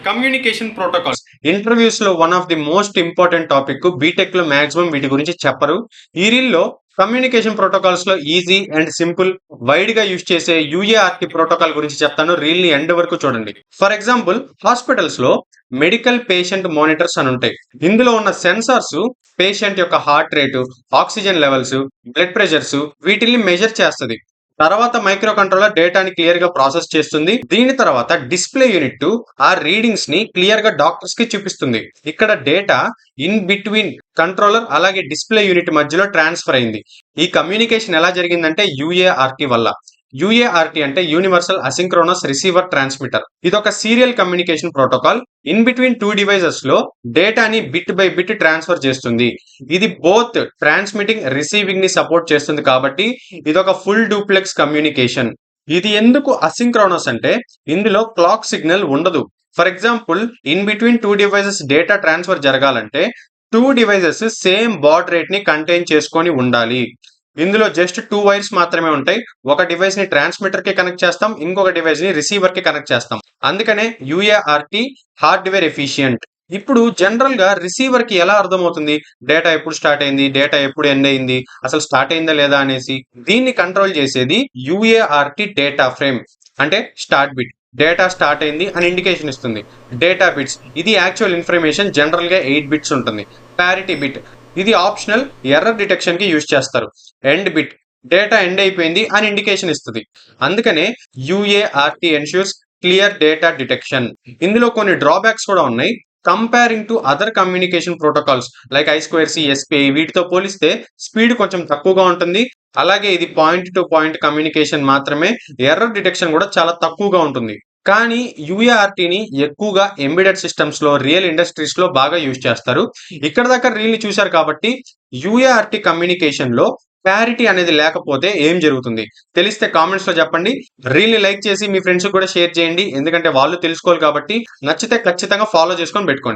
Communication protocols interviews లో one of the most important topic. BTech లో maximum వీటి గురించి చెప్పరు. ఈ రీల్ లో కమ్యూనికేషన్ ప్రోటోకాల్స్ లో ఈజీ అండ్ సింపుల్ వైడ్ గా యూజ్ చేసే యూఏఆర్టీ ప్రోటోకాల్ గురించి చెప్తాను. రీల్ ని ఎండ్ వరకు చూడండి. ఫర్ ఎగ్జాంపుల్, హాస్పిటల్స్ లో మెడికల్ పేషెంట్ మానిటర్స్ అని ఉంటాయి. ఇందులో ఉన్న సెన్సార్స్ పేషెంట్ యొక్క heart rate, oxygen levels, blood pressures వీటిని మెజర్ చేస్తుంది. తర్వాత మైక్రో కంట్రోలర్ డేటాని క్లియర్ గా ప్రాసెస్ చేస్తుంది. దీని తర్వాత డిస్ప్లే యూనిట్ ఆ రీడింగ్స్ ని క్లియర్ గా డాక్టర్స్ కి చూపిస్తుంది. ఇక్కడ డేటా ఇన్ బిట్వీన్ కంట్రోలర్ అలాగే డిస్ప్లే యూనిట్ మధ్యలో ట్రాన్స్ఫర్ అయింది. ఈ కమ్యూనికేషన్ ఎలా జరిగిందంటే యూఏఆర్టీ వల్ల. యూఏఆర్టీ అంటే యూనివర్సల్ అసింక్రోనస్ రిసీవర్ ట్రాన్స్మిటర్. ఇది ఒక serial communication protocol. In between two devices లో డేటాని బిట్ బై బిట్ ట్రాన్స్ఫర్ చేస్తుంది. ఇది బోత్ ట్రాన్స్మిటింగ్, రిసీవింగ్ ని సపోర్ట్ చేస్తుంది కాబట్టి ఇది ఒక ఫుల్ డూప్లెక్స్ కమ్యూనికేషన్. ఇది ఎందుకు అసింక్రోనస్ అంటే ఇందులో క్లాక్ సిగ్నల్ ఉండదు. For example, in between two devices data transfer జరగాలంటే two devices same baud rate ని కంటైన్ చేసుకొని ఉండాలి. ఇందులో జస్ట్ 2 వైర్స్ మాత్రమే ఉంటాయి. ఒక డివైస్ ని ట్రాన్స్మిటర్ కి కనెక్ట్ చేస్తాం, ఇంకొక డివైస్ ని రిసీవర్ కి కనెక్ట్ చేస్తాం. అందుకనే యూఏఆర్టీ హార్డ్వేర్ ఎఫిషియంట్. ఇప్పుడు జనరల్ గా రిసీవర్ కి ఎలా అర్థమవుతుంది డేటా ఎప్పుడు స్టార్ట్ అయింది, డేటా ఎప్పుడు ఎండ్ అయింది, అసలు స్టార్ట్ అయిందా లేదా అనేసి? దీన్ని కంట్రోల్ చేసేది యూఏఆర్టీ డేటా ఫ్రేమ్. అంటే స్టార్ట్ బిట్ డేటా స్టార్ట్ అయింది అని ఇండికేషన్ ఇస్తుంది. డేటా బిట్స్ ఇది యాక్చువల్ ఇన్ఫర్మేషన్, జనరల్ గా 8 బిట్స్ ఉంటుంది. ప్యారిటీ బిట్ ఇది ఆప్షనల్, ఎర్రర్ డిటెక్షన్ కి యూజ్ చేస్తారు. ఎండ్ బిట్ డేటా ఎండ్ అయిపోయింది అని ఇండికేషన్ ఇస్తుంది. అందుకనే యూఏఆర్టీ ఎన్ష్యూర్స్ క్లియర్ డేటా డిటెక్షన్. ఇందులో కొన్ని డ్రాబ్యాక్స్ కూడా ఉన్నాయి. Comparing to other communication protocols like I2C, SPI వీటితో పోలిస్తే స్పీడ్ కొంచెం తక్కువగా ఉంటుంది. అలాగే ఇది పాయింట్ టు పాయింట్ కమ్యూనికేషన్ మాత్రమే. ఎర్రర్ డిటెక్షన్ కూడా చాలా తక్కువగా ఉంటుంది. కానీ యూఏఆర్టీని ఎక్కువగా ఎంబెడెడ్ సిస్టమ్స్ లో, రియల్ ఇండస్ట్రీస్ లో బాగా యూజ్ చేస్తారు. ఇక్కడ దాకా రీల్ ని చూశారు కాబట్టి యూఏఆర్టీ కమ్యూనికేషన్ లో క్లారిటీ అనేది లేకపోతే ఏం జరుగుతుంది తెలిస్తే కామెంట్స్ లో చెప్పండి. రీల్ ని లైక్ చేసి మీ ఫ్రెండ్స్ కూడా షేర్ చేయండి, ఎందుకంటే వాళ్ళు తెలుసుకోవాలి కాబట్టి. నచ్చితే ఖచ్చితంగా ఫాలో చేసుకొని పెట్టుకోండి.